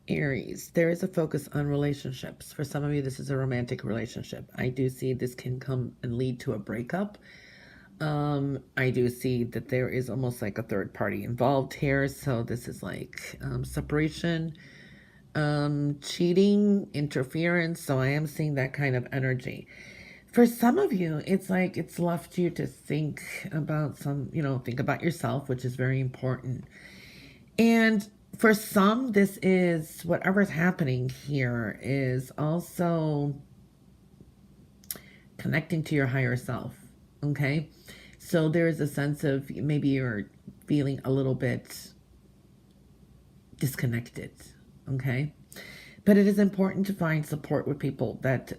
Aries, there is a focus on relationships. For some of you, this is a romantic relationship. I do see this can come and lead to a breakup. I do see that there is almost like a third party involved here. So this is like separation, cheating, interference. So I am seeing that kind of energy. For some of you, it's like it's left you to think about think about yourself, which is very important. And for some, this is whatever's happening here is also connecting to your higher self. Okay. So there's a sense of maybe you're feeling a little bit disconnected. Okay. But it is important to find support with people that,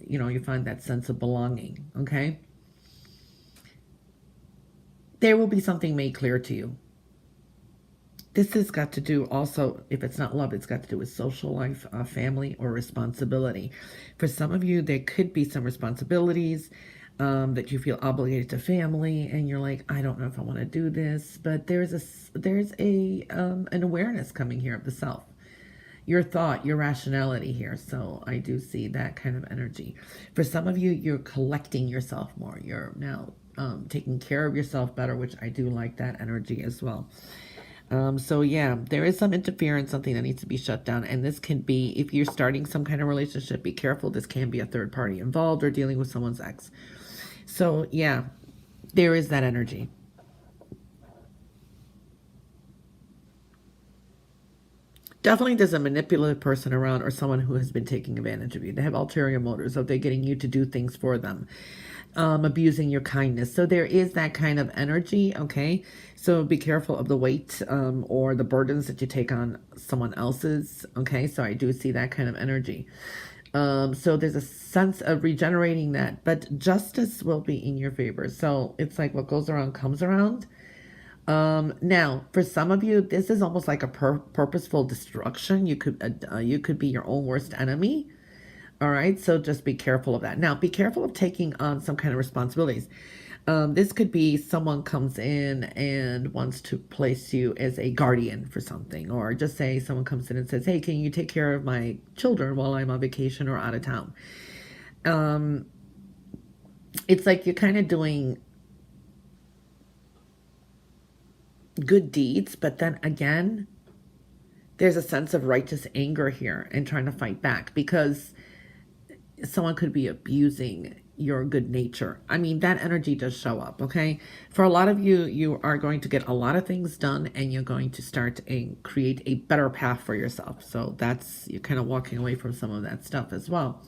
you find that sense of belonging. Okay. There will be something made clear to you. This has got to do also, if it's not love, it's got to do with social life, family, or responsibility. For some of you, there could be some responsibilities that you feel obligated to family, and you're like, I don't know if I want to do this. But there's an awareness coming here of the self, your thought, your rationality here. So I do see that kind of energy. For some of you, you're collecting yourself more. You're now taking care of yourself better, which I do like that energy as well. So yeah, there is some interference, something that needs to be shut down. And this can be, if you're starting some kind of relationship, be careful. This can be a third party involved or dealing with someone's ex. So yeah, there is that energy. Definitely there's a manipulative person around or someone who has been taking advantage of you. They have ulterior motives, so they're getting you to do things for them. Abusing your kindness. So there is that kind of energy, okay? So be careful of the weight or the burdens that you take on someone else's, okay? So I do see that kind of energy. So there's a sense of regenerating that, but justice will be in your favor. So it's like what goes around comes around. Now, for some of you, this is almost like a purposeful destruction. You could be your own worst enemy. All right, so just be careful of that. Now, be careful of taking on some kind of responsibilities. This could be someone comes in and wants to place you as a guardian for something, or just say someone comes in and says, hey, can you take care of my children while I'm on vacation or out of town? It's like you're kind of doing good deeds, but then again, there's a sense of righteous anger here and trying to fight back because someone could be abusing your good nature. I mean, that energy does show up, okay? For a lot of you, you are going to get a lot of things done and you're going to start and create a better path for yourself. So you're kind of walking away from some of that stuff as well.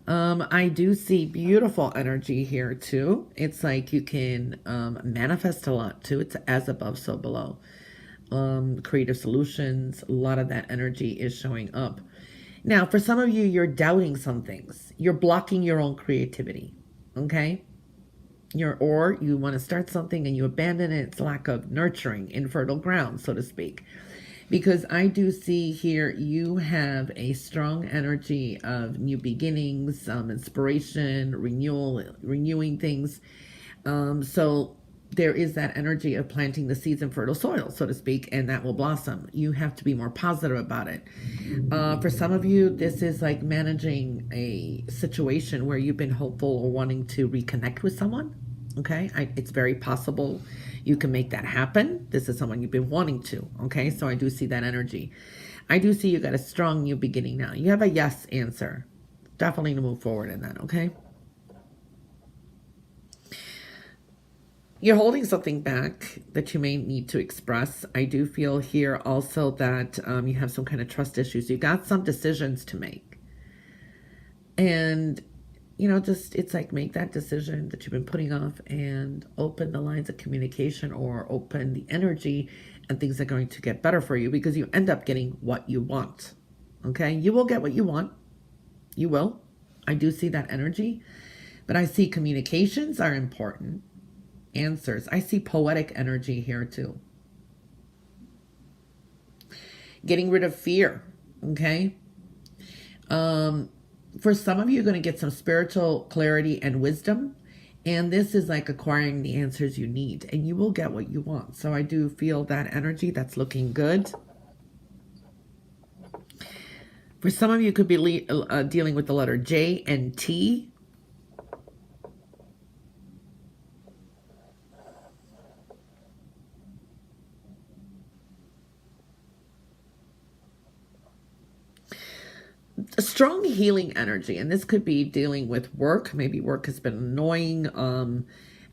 I do see beautiful energy here too. It's like you can manifest a lot too. It's as above, so below. Creative solutions, a lot of that energy is showing up. Now, for some of you, you're doubting some things. You're blocking your own creativity, okay? Or you want to start something and you abandon it. It's lack of nurturing, infertile ground, so to speak. Because I do see here you have a strong energy of new beginnings, inspiration, renewing things. So there is that energy of planting the seeds in fertile soil, so to speak, and that will blossom. You have to be more positive about it. For some of you, this is like managing a situation where you've been hopeful or wanting to reconnect with someone. Okay, it's very possible you can make that happen. This is someone you've been wanting to. Okay, so I do see that energy. I do see you got a strong new beginning now. You have a yes answer. Definitely to move forward in that, okay? You're holding something back that you may need to express. I do feel here also that you have some kind of trust issues. You got some decisions to make. And, it's like make that decision that you've been putting off and open the lines of communication or open the energy and things are going to get better for you because you end up getting what you want. Okay? You will get what you want. You will. I do see that energy. But I see communications are important. Answers. I see poetic energy here too. Getting rid of fear. Okay. For some of you, you're going to get some spiritual clarity and wisdom. And this is like acquiring the answers you need, and you will get what you want. So I do feel that energy. That's looking good. For some of you, could be dealing with the letter J and T. A strong healing energy, and this could be dealing with work. Maybe work has been annoying.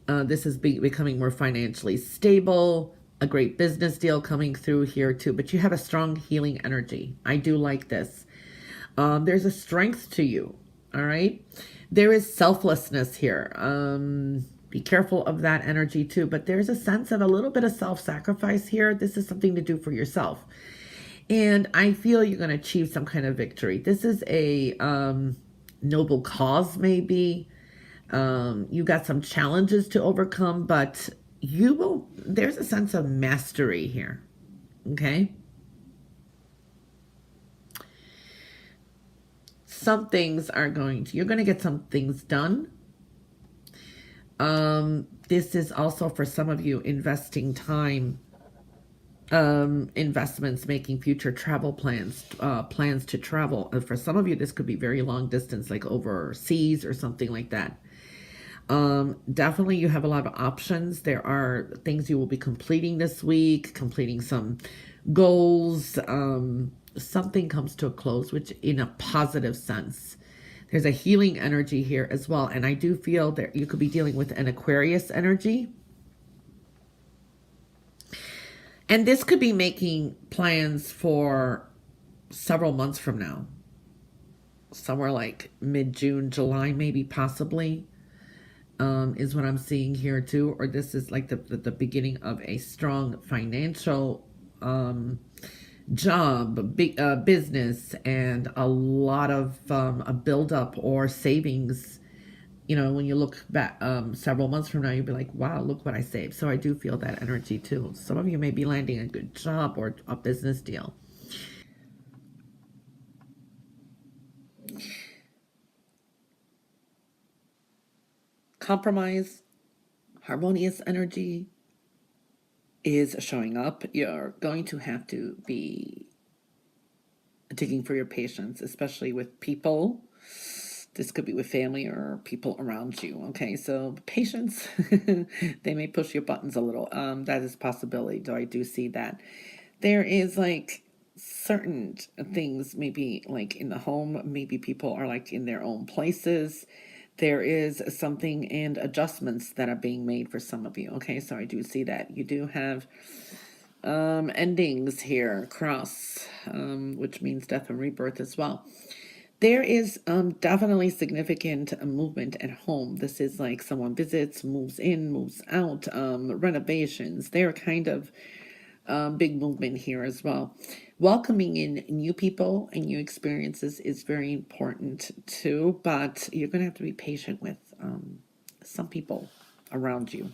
This is becoming more financially stable. A great business deal coming through here too. But you have a strong healing energy. I do like this. There's a strength to you. All right. There is selflessness here. Be careful of that energy too. But there's a sense of a little bit of self-sacrifice here. This is something to do for yourself. And I feel you're going to achieve some kind of victory. This is a noble cause, maybe. You got some challenges to overcome, but you will, there's a sense of mastery here. Okay? Some things are you're going to get some things done. This is also for some of you investing time, investments, making future travel plans, plans to travel. For some of you, this could be very long distance, like overseas or something like that. Definitely you have a lot of options. There are things you will be completing this week, completing some goals. Something comes to a close, which in a positive sense. There's a healing energy here as well. And I do feel that you could be dealing with an Aquarius energy. And this could be making plans for several months from now. Somewhere like mid-June, July, maybe, possibly, is what I'm seeing here too. Or this is like the beginning of a strong financial job, business, and a lot of a buildup or savings. You know, when you look back several months from now, you'll be like, wow, look what I saved. So I do feel that energy too. Some of you may be landing a good job or a business deal. Compromise, harmonious energy is showing up. You're going to have to be digging for your patience, especially with people. This could be with family or people around you. Okay, so patience, they may push your buttons a little. That is a possibility, though I do see that. There is like certain things, maybe like in the home, maybe people are like in their own places. There is something and adjustments that are being made for some of you. Okay, so I do see that. You do have endings here, cross, which means death and rebirth as well. There is definitely significant movement at home. This is like someone visits, moves in, moves out, renovations. They're kind of big movement here as well. Welcoming in new people and new experiences is very important too, but you're going to have to be patient with some people around you.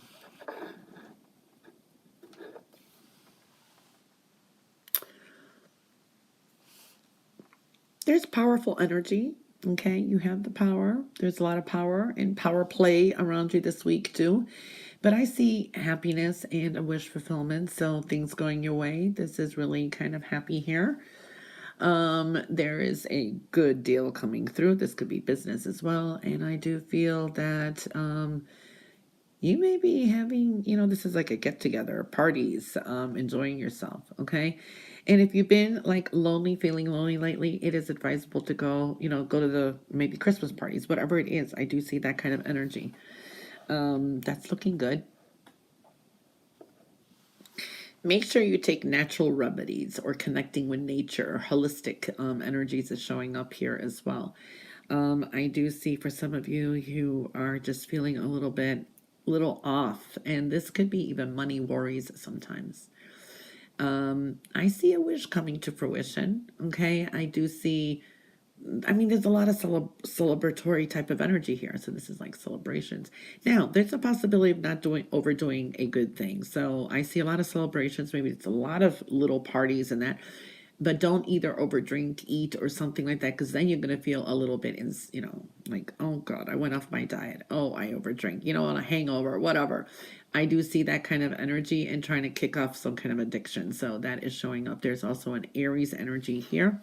There's powerful energy. Okay, you have the power. There's a lot of power and power play around you this week too. But I see happiness and a wish fulfillment. So things going your way. This is really kind of happy here. There is a good deal coming through. This could be business as well. And I do feel that you may be having, this is like a get together, parties, enjoying yourself. Okay. And if you've been like lonely, feeling lonely lately, it is advisable to go, go to the maybe Christmas parties, whatever it is. I do see that kind of energy. That's looking good. Make sure you take natural remedies or connecting with nature. Holistic energies is showing up here as well. I do see for some of you who are just feeling a little off, and this could be even money worries sometimes. I see a wish coming to fruition. Okay, I do see, there's a lot of celebratory type of energy here. So this is like celebrations. Now, there's a possibility of not overdoing a good thing. So I see a lot of celebrations. Maybe it's a lot of little parties and that. But don't either overdrink, eat, or something like that, because then you're going to feel a little bit, like, oh God, I went off my diet. Oh, I overdrink, on a hangover, whatever. I do see that kind of energy and trying to kick off some kind of addiction. So that is showing up. There's also an Aries energy here.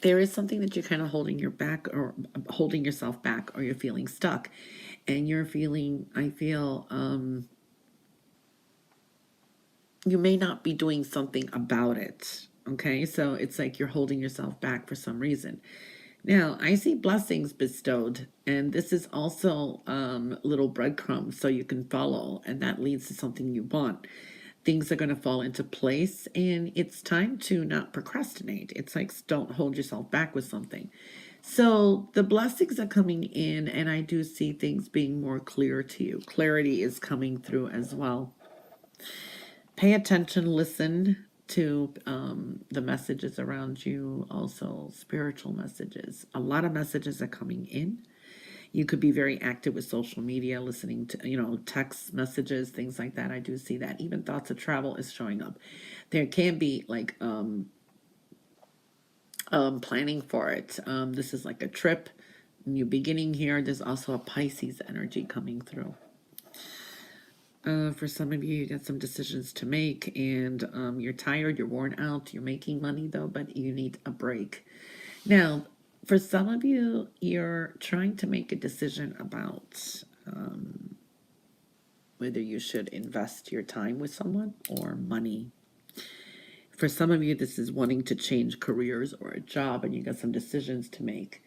There is something that you're kind of holding your back or holding yourself back, or you're feeling stuck. And you're feeling, I feel, you may not be doing something about it. Okay, so it's like you're holding yourself back for some reason. Now, I see blessings bestowed, and this is also little breadcrumbs so you can follow, and that leads to something you want. Things are going to fall into place, and it's time to not procrastinate. It's like, don't hold yourself back with something. So the blessings are coming in, and I do see things being more clear to you. Clarity is coming through as well. Pay attention, listen to the messages around you, also spiritual messages. A lot of messages are coming in. You could be very active with social media, listening to, text messages, things like that. I do see that. Even thoughts of travel is showing up. There can be like planning for it. This is like a trip, new beginning here. There's also a Pisces energy coming through. For some of you, you got some decisions to make, and you're tired, you're worn out, you're making money though, but you need a break. Now, for some of you, you're trying to make a decision about whether you should invest your time with someone or money. For some of you, this is wanting to change careers or a job, and you got some decisions to make.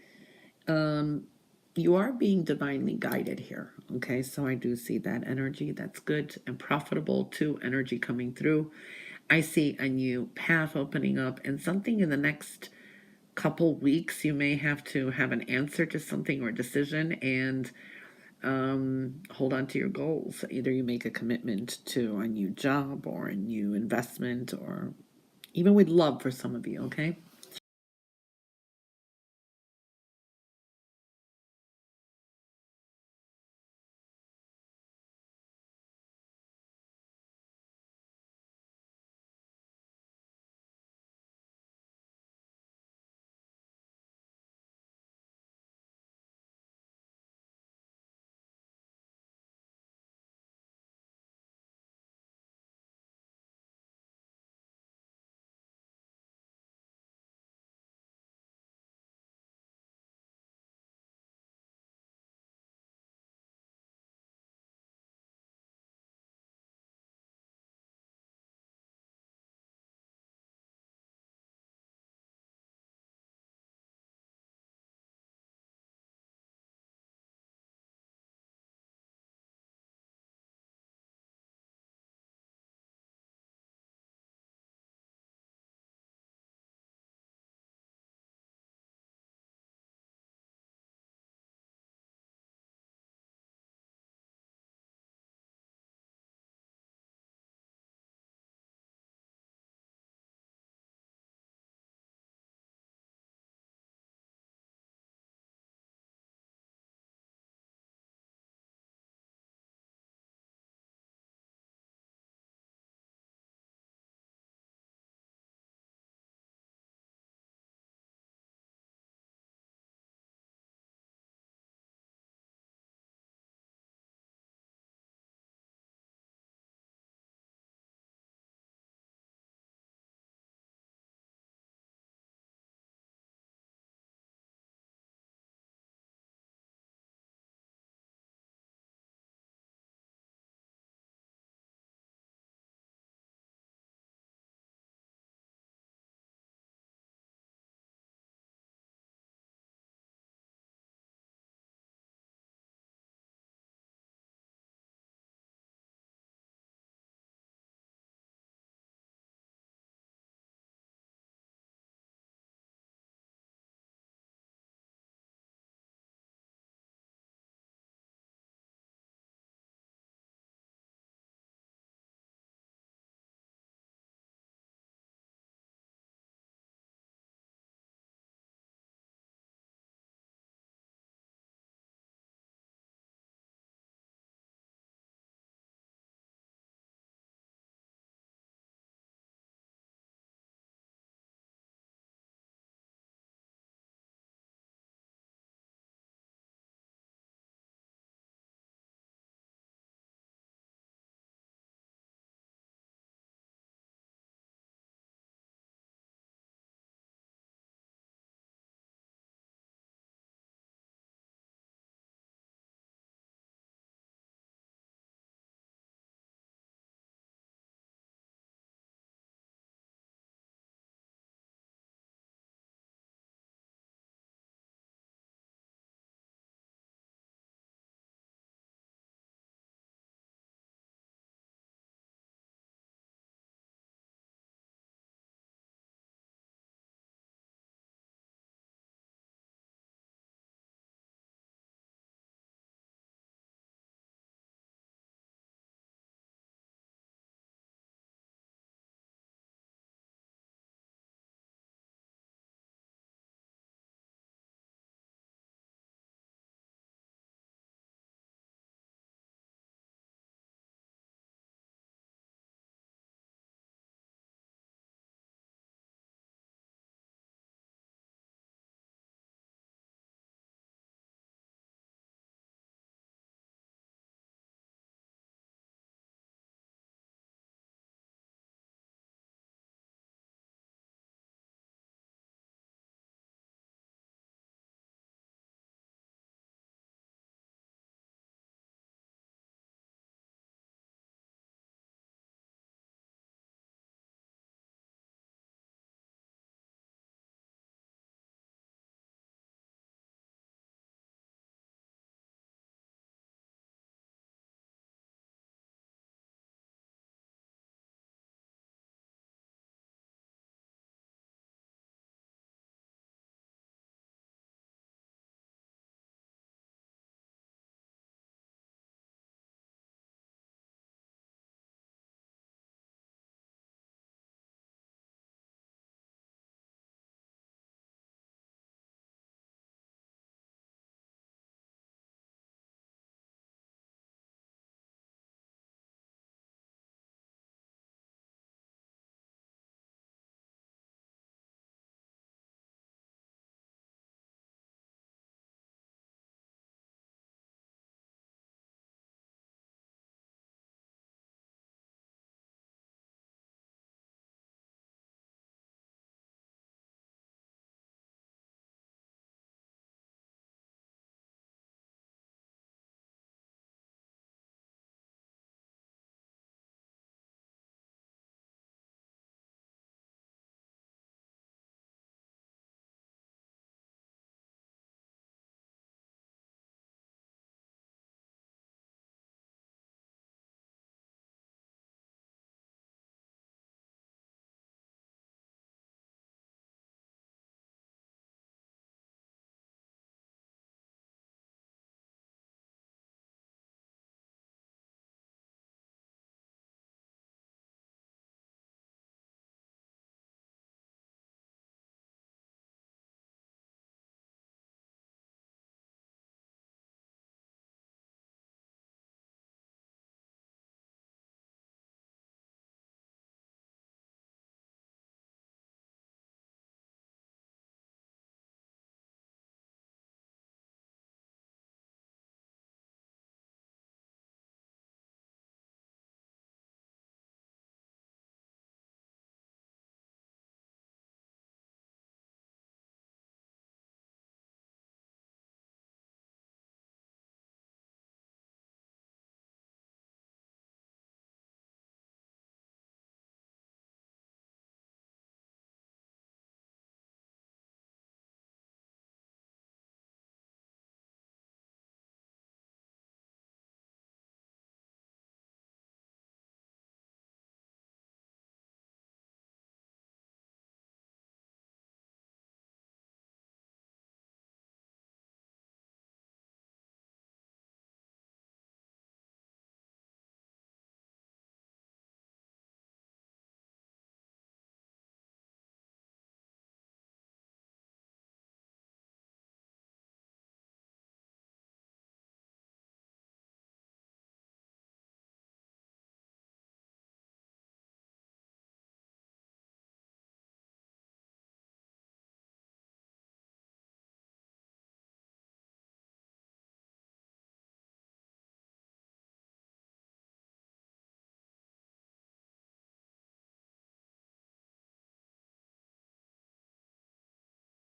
You are being divinely guided here. Okay, so I do see that energy. That's good and profitable too. Energy coming through. I see a new path opening up, and something in the next couple weeks you may have to have an answer to something or decision, and hold on to your goals. Either you make a commitment to a new job or a new investment, or even with love for some of you. Okay,